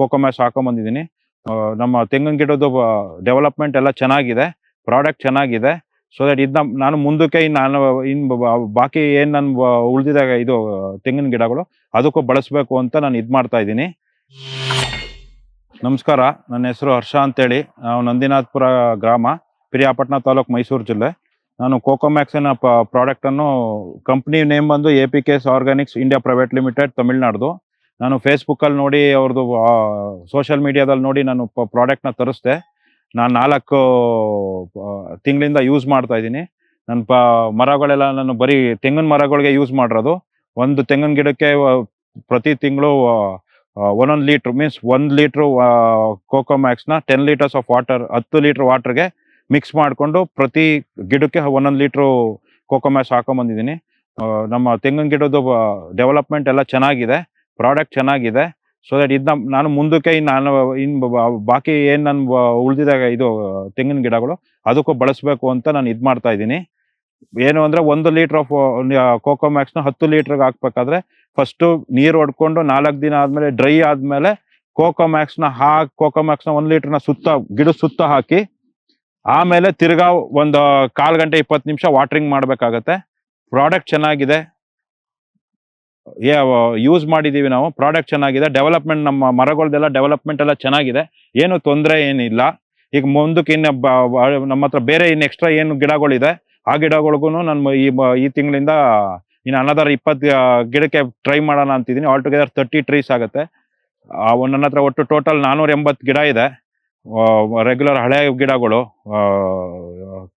ಕೋಕೋಮ್ಯಾಕ್ಸ್ ಹಾಕೊಂಬಂದಿದ್ದೀನಿ. ನಮ್ಮ ತೆಂಗಿನ ಗಿಡದ್ದು ಡೆವಲಪ್ಮೆಂಟ್ ಎಲ್ಲ ಚೆನ್ನಾಗಿದೆ, ಪ್ರಾಡಕ್ಟ್ ಚೆನ್ನಾಗಿದೆ. ಸೊ ದಟ್ ಇದನ್ನ ನಾನು ಮುಂದಕ್ಕೆ ಬಾಕಿ ಏನು ನನ್ನ ಉಳಿದಿದಾಗ ಇದು ತೆಂಗಿನ ಗಿಡಗಳು ಅದಕ್ಕೂ ಬಳಸಬೇಕು ಅಂತ ನಾನು ಇದು ಮಾಡ್ತಾ ಇದ್ದೀನಿ. ನಮಸ್ಕಾರ, ನನ್ನ ಹೆಸರು ಹರ್ಷ ಅಂತೇಳಿ. ನಾವು ನಂದಿನಾಥ್ಪುರ ಗ್ರಾಮ, ಪಿರಿಯಾಪಟ್ಟಣ ತಾಲೂಕು, ಮೈಸೂರು ಜಿಲ್ಲೆ. ನಾನು ಕೋಕೋಮ್ಯಾಕ್ಸಿನ ಪ್ರಾಡಕ್ಟನ್ನು, ಕಂಪ್ನಿ ನೇಮ್ ಬಂದು APK's organics India private limited, ತಮಿಳ್ನಾಡ್ದು. ನಾನು ಫೇಸ್ಬುಕ್ಕಲ್ಲಿ ನೋಡಿ, ಅವ್ರದ್ದು ಸೋಷಿಯಲ್ ಮೀಡಿಯಾದಲ್ಲಿ ನೋಡಿ ನಾನು ಪ್ರಾಡಕ್ಟ್ನ ತರಿಸ್ದೆ. ನಾನು 4 ತಿಂಗಳಿಂದ ಯೂಸ್ ಮಾಡ್ತಾ ಇದ್ದೀನಿ. ನನ್ನ ಮರಗಳೆಲ್ಲ ನಾನು ಬರೀ ತೆಂಗಿನ ಮರಗಳಿಗೆ ಯೂಸ್ ಮಾಡಿರೋದು. ಒಂದು ತೆಂಗಿನ ಗಿಡಕ್ಕೆ ಪ್ರತಿ ತಿಂಗಳು 1 ಲೀಟ್ರ್, ಮೀನ್ಸ್ 1 ಲೀಟ್ರು ಕೋಕೋಮ್ಯಾಕ್ಸ್ನ 10 ಲೀಟರ್ಸ್ ಆಫ್ ವಾಟರ್, 10 ಲೀಟ್ರ್ ವಾಟರ್ಗೆ ಮಿಕ್ಸ್ ಮಾಡಿಕೊಂಡು ಪ್ರತಿ ಗಿಡಕ್ಕೆ 1 ಲೀಟ್ರು ಕೋಕೋಮ್ಯಾಕ್ಸ್ ಹಾಕೊಂಬಂದಿದ್ದೀನಿ. ನಮ್ಮ ತೆಂಗಿನ ಗಿಡದ್ದು ಡೆವಲಪ್ಮೆಂಟ್ ಎಲ್ಲ ಚೆನ್ನಾಗಿದೆ, ಪ್ರಾಡಕ್ಟ್ ಚೆನ್ನಾಗಿದೆ. ಸೊ ದಟ್ ಇದನ್ನ ನಾನು ಮುಂದಕ್ಕೆ ಬಾಕಿ ಏನು ನನ್ನ ಉಳಿದಿದಾಗ ಇದು ತೆಂಗಿನ ಗಿಡಗಳು ಅದಕ್ಕೂ ಬಳಸಬೇಕು ಅಂತ ನಾನು ಇದು ಮಾಡ್ತಾ ಇದ್ದೀನಿ. ಏನು ಅಂದರೆ 1 ಲೀಟ್ರ್ ಆಫ್ ಕೋಕೋಮ್ಯಾಕ್ಸ್ನ 10 ಲೀಟ್ರಿಗೆ ಹಾಕ್ಬೇಕಾದ್ರೆ ಫಸ್ಟು ನೀರು ಹೊಡ್ಕೊಂಡು 4 ದಿನ ಆದಮೇಲೆ ಡ್ರೈ ಆದಮೇಲೆ ಕೋಕೋಮ್ಯಾಕ್ಸ್ನ 1 ಲೀಟ್ರನ್ನ ಗಿಡದ ಸುತ್ತ ಹಾಕಿ, ಆಮೇಲೆ ತಿರ್ಗಾ ಒಂದು 1/4 ಗಂಟೆ 20 ನಿಮಿಷ ವಾಟ್ರಿಂಗ್ ಮಾಡಬೇಕಾಗತ್ತೆ. ಪ್ರಾಡಕ್ಟ್ ಚೆನ್ನಾಗಿದೆ, ಯೂಸ್ ಮಾಡಿದ್ದೀವಿ ನಾವು. ಪ್ರಾಡಕ್ಟ್ ಚೆನ್ನಾಗಿದೆ, ಡೆವಲಪ್ಮೆಂಟ್, ನಮ್ಮ ಮರಗಳದೆಲ್ಲ ಡೆವಲಪ್ಮೆಂಟ್ ಎಲ್ಲ ಚೆನ್ನಾಗಿದೆ, ಏನು ತೊಂದರೆ ಏನಿಲ್ಲ. ಈಗ ಮುಂದಕ್ಕೆ ನಮ್ಮ ಹತ್ರ ಬೇರೆ ಎಕ್ಸ್ಟ್ರಾ ಏನು ಗಿಡಗಳಿದೆ, ಆ ಗಿಡಗಳಿಗೂ ನಾನು ಈ ತಿಂಗಳಿಂದ ಇನ್ನು ಅನದರ್ 20 ಗಿಡಕ್ಕೆ ಟ್ರೈ ಮಾಡೋಣ ಅಂತಿದ್ದೀನಿ. ಆಲ್ ಟುಗೆದರ್ 30 ಟ್ರೀಸ್ ಆಗುತ್ತೆ. ನನ್ನ ಹತ್ರ ಒಟ್ಟು ಟೋಟಲ್ 480 ಗಿಡ ಇದೆ, ರೆಗ್ಯುಲರ್ ಹಳೆ ಗಿಡಗಳು,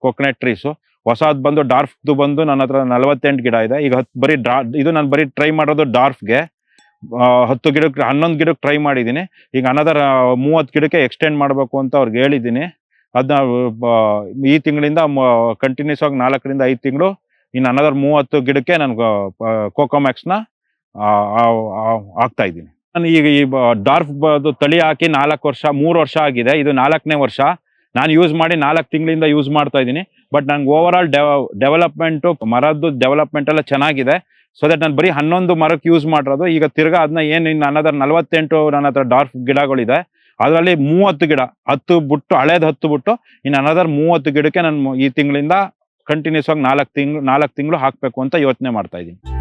ಕೋಕೋನಟ್ ಟ್ರೀಸು. ಹೊಸದು ಬಂದು ಡಾರ್ಫ್ದು ಬಂದು ನನ್ನ ಹತ್ರ 48 ಗಿಡ ಇದೆ. ಈಗ ಇದು ನಾನು ಬರೀ ಟ್ರೈ ಮಾಡೋದು ಡಾರ್ಫ್ಗೆ. 10 ಗಿಡಕ್ಕೆ 11 ಗಿಡಕ್ಕೆ ಟ್ರೈ ಮಾಡಿದ್ದೀನಿ. ಈಗ ಅನದರ್ 30 ಗಿಡಕ್ಕೆ ಎಕ್ಸ್ಟೆಂಡ್ ಮಾಡಬೇಕು ಅಂತ ಅವ್ರಿಗೆ ಹೇಳಿದ್ದೀನಿ. ಅದನ್ನ ಈ ತಿಂಗಳಿಂದ ಕಂಟಿನ್ಯೂಸ್ ಆಗಿ 4 ರಿಂದ 5 ತಿಂಗಳು ಇನ್ನು ಅನದರ್ 30 ಗಿಡಕ್ಕೆ ನಾನು ಕೋಕೋಮ್ಯಾಕ್ಸ್ನ ಹಾಕ್ತಾ ಇದ್ದೀನಿ. ನಾನು ಈಗ ಈ ಡಾರ್ಫ್ ತಳಿ ಹಾಕಿ 3 ವರ್ಷ ಆಗಿದೆ. ಇದು 4ನೇ ವರ್ಷ. ನಾನು ಯೂಸ್ ಮಾಡಿ 4 ತಿಂಗಳಿಂದ ಯೂಸ್ ಮಾಡ್ತಾ ಇದ್ದೀನಿ. ಬಟ್ ನಂಗೆ ಓವರ್ ಆಲ್ ಡೆವಲಪ್ಮೆಂಟು, ಮರದ್ದು ಡೆವಲಪ್ಮೆಂಟ್ ಎಲ್ಲ ಚೆನ್ನಾಗಿದೆ. ಸೊ ದಟ್ ನಾನು ಬರೀ 11 ಮರಕ್ಕೆ ಯೂಸ್ ಮಾಡಿರೋದು. ಈಗ ತಿರ್ಗಾ ಅದನ್ನ ಇನ್ನು ಅನದರ್ 48 ನನ್ನ ಹತ್ರ ಡಾರ್ಫ್ ಗಿಡಗಳಿದೆ. ಅದರಲ್ಲಿ 30 ಗಿಡ, 10 ಬಿಟ್ಟು, ಹಳೇದು 10 ಬಿಟ್ಟು ಇನ್ನು ಅನದರ್ 30 ಗಿಡಕ್ಕೆ ನಾನು ಈ ತಿಂಗಳಿಂದ ಕಂಟಿನ್ಯೂಸ್ ಆಗಿ 4 ತಿಂಗಳು ಹಾಕಬೇಕು ಅಂತ ಯೋಚನೆ ಮಾಡ್ತಾ ಇದ್ದೀನಿ.